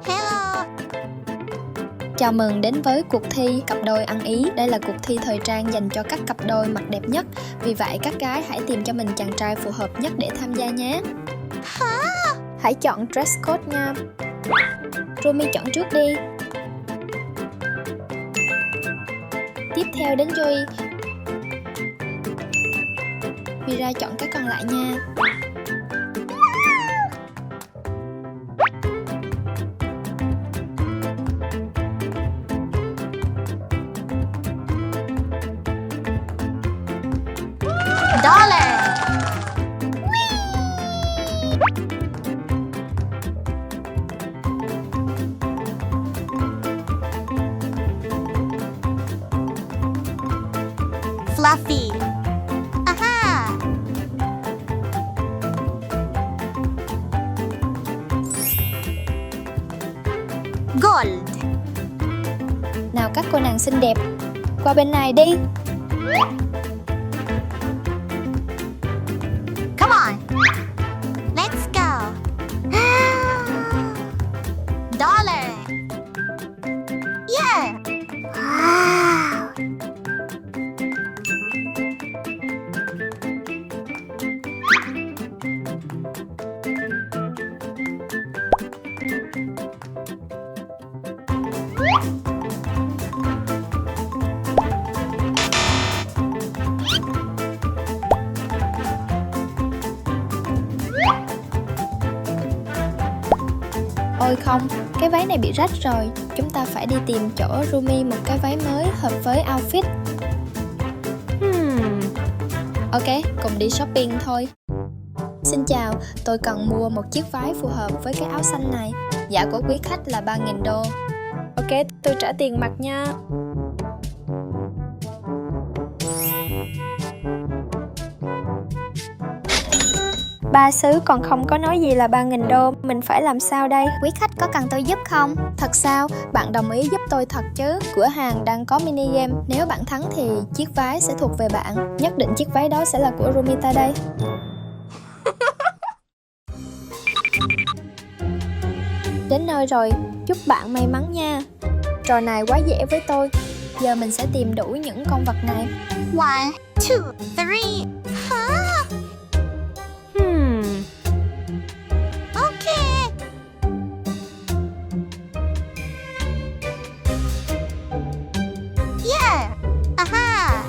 Hello. Chào mừng đến với cuộc thi cặp đôi ăn ý. Đây là cuộc thi thời trang dành cho các cặp đôi mặt đẹp nhất. Vì vậy các gái hãy tìm cho mình chàng trai phù hợp nhất để tham gia nhé. Hãy chọn dress code nha. Rumi chọn trước đi. Tiếp theo đến Joy. Mira chọn các còn lại nha. Fluffy. Aha! Gold. Nào các cô nàng xinh đẹp, qua bên này đi. Come on. Let's go. Dollar. Yeah. Wow. Ôi không, cái váy này bị rách rồi. Chúng ta phải đi tìm chỗ Rumi một cái váy mới hợp với outfit. Ok, cùng đi shopping thôi. Xin chào, tôi cần mua một chiếc váy phù hợp với cái áo xanh này. Giá của quý khách là 3.000 đô. Ok, tôi trả tiền mặt nha. Ba xứ còn không có nói gì là 3.000 đô. Mình phải làm sao đây? Quý khách có cần tôi giúp không? Thật sao? Bạn đồng ý giúp tôi thật chứ? Cửa hàng đang có mini game. Nếu bạn thắng thì chiếc váy sẽ thuộc về bạn. Nhất định chiếc váy đó sẽ là của Rumita đây. Đến nơi rồi, chúc bạn may mắn nha. Trò này quá dễ với tôi. Giờ mình sẽ tìm đủ những con vật này. 1, 2, 3. Huh? Okay. Yeah. Aha.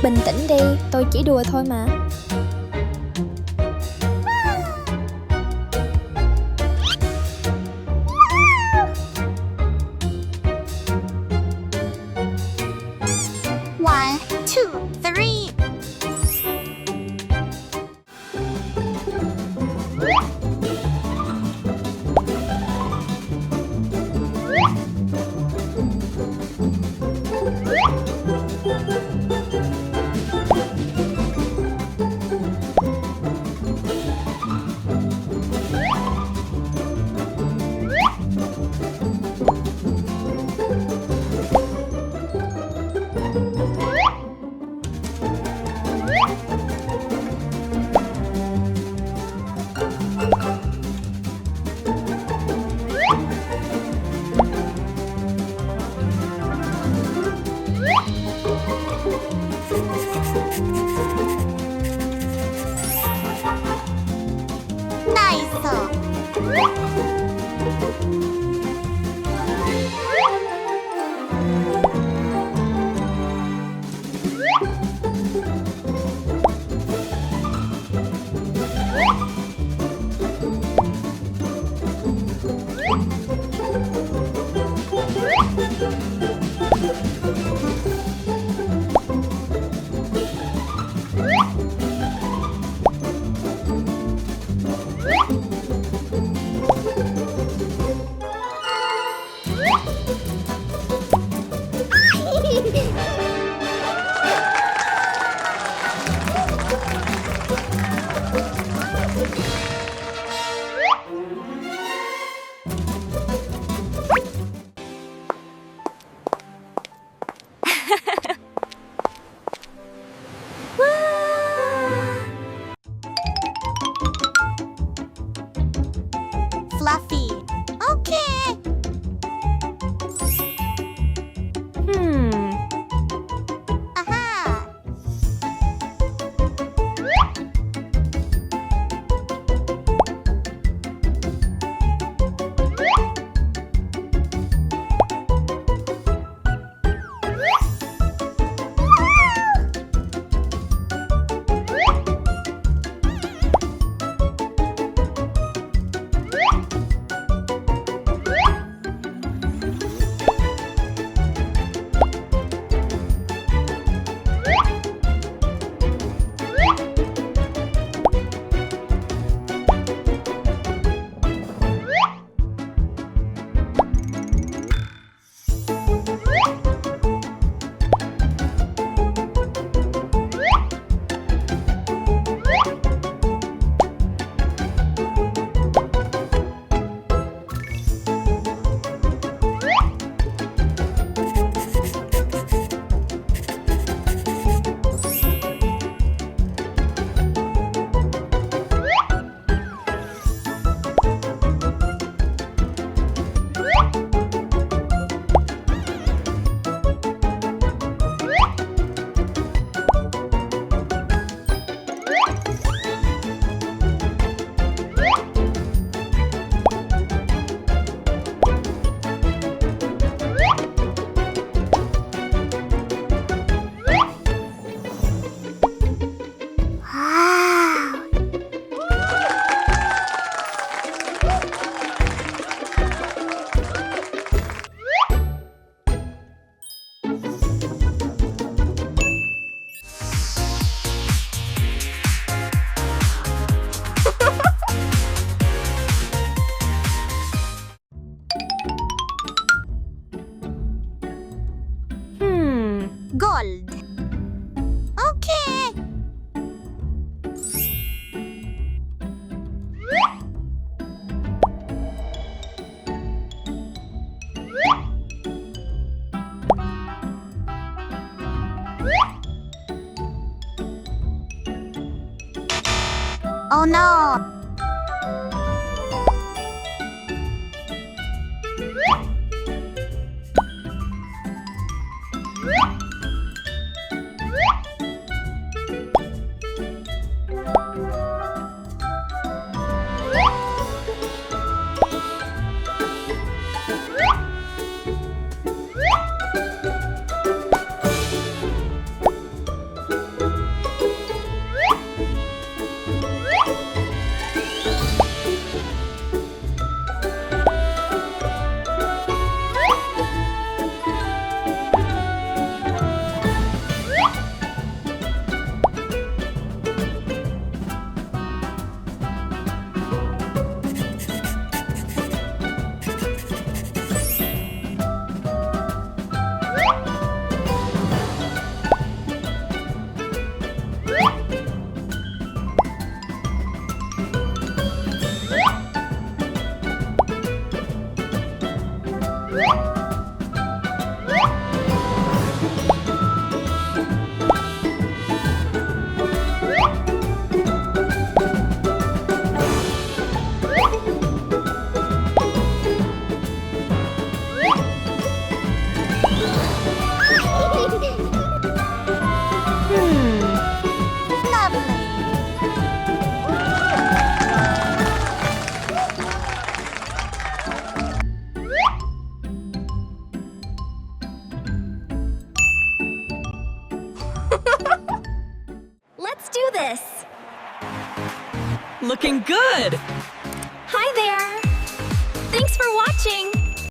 Bình tĩnh đi, tôi chỉ đùa thôi mà. One, two, three. gold. Okay. Oh no. Let's do this! Looking good! Hi there! Thanks for watching!